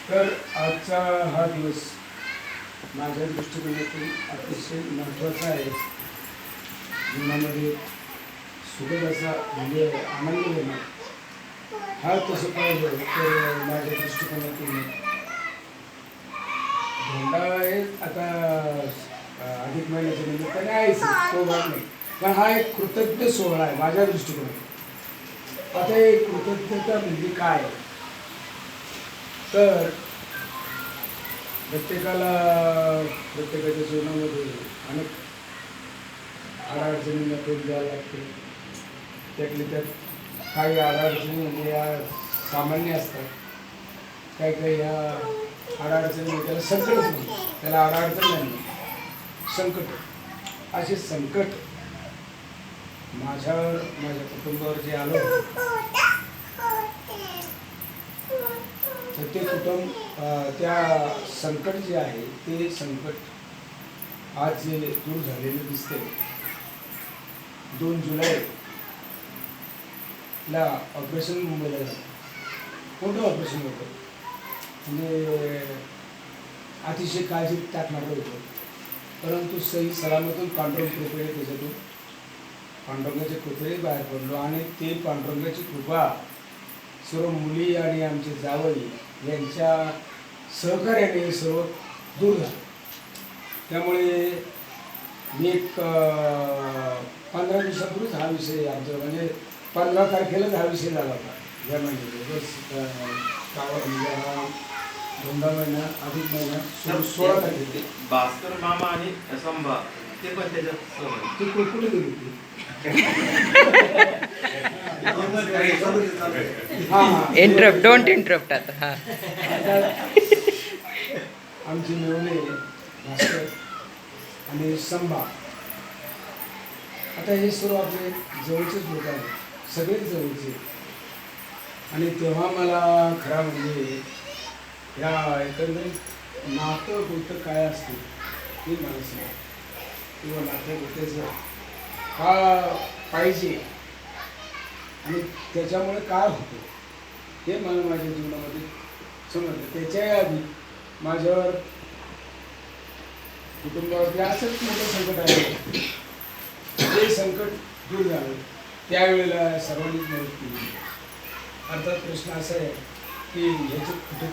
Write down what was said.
तर आजचा हा दिवस माझ्या दृष्टिकोनातून अतिशय महत्त्वाचा आहे. जीवनामध्ये सुखद असा म्हणजे आनंद घेणार हा तसं पाहिजे तर माझ्या दृष्टिकोनातून धोंडा हे आता अधिक महिन्याच्या निमित्ताने आहेच, तो भाग नाही, पण हा एक कृतज्ञ सोहळा आहे माझ्या दृष्टिकोनातून. आता एक कृतज्ञता म्हणजे काय तर प्रत्येकाच्या जीवनामध्ये अनेक अडचणींना तोंड द्यावं लागते. त्यातले त्यात काही अडचणी म्हणजे या सामान्य असतात, काही काही ह्या अडचणी त्याला संकटच म्हणतात, त्याला अडचण नाही, संकट. असे संकट माझ्या कुटुंबावर जे आलं तर ते कुटुंब त्या संकट जे आहे ते संकट आज जे दूर झालेले दिसते. 2 जुलैला ऑपरेशन मुंबईला झालं, मोठं ऑपरेशन होतं, म्हणजे अतिशय काळजी टाकणारं होतं, परंतु सही सलामतून पांडुरंग कृपेने त्याच्यातून पांडुरंगाच्या कृपेने बाहेर पडलो आणि ते पांडुरंगाची कृपा सर्व मुली आणि आमचे जावई यांच्या सहकार्याने सर्व दूर झालं. त्यामुळे मी एक 15 दिवसापूर्वीच हा विषय आमचा म्हणजे 15 तारखेलाच हा विषय झाला होता या महिन्यात. बस म्हणजे हा धोंडा महिना अधिक महिना 16 तारखेला भास्कर मामा आणि संभा ते पण त्याच्यात ती कुठे गेली ती इंटरप्ट, डोंट इंटरप्ट. आता आमची मिळवणे भास्कर आणि संभा आता हे सर्व आपले जवळचेच लोक आहेत, सगळेच जवळचे. आणि तेव्हा मला खरा म्हणजे ह्या एकंदरीत नातं गोतं काय असते ते मला सांगा, किंवा नातं गोत्याचं का पाहिजे आणि त्याच्यामुळे काय होतं हे मला माझ्या जीवनामध्ये समजलं. त्याच्याही आधी माझ्यावर कुटुंबावरती असंच मोठं संकट आलं, ते संकट दूर झालं. त्यावेळेला सर्वांनीच मदत केली. अर्थात प्रश्न असा आहे की ह्याची कुठे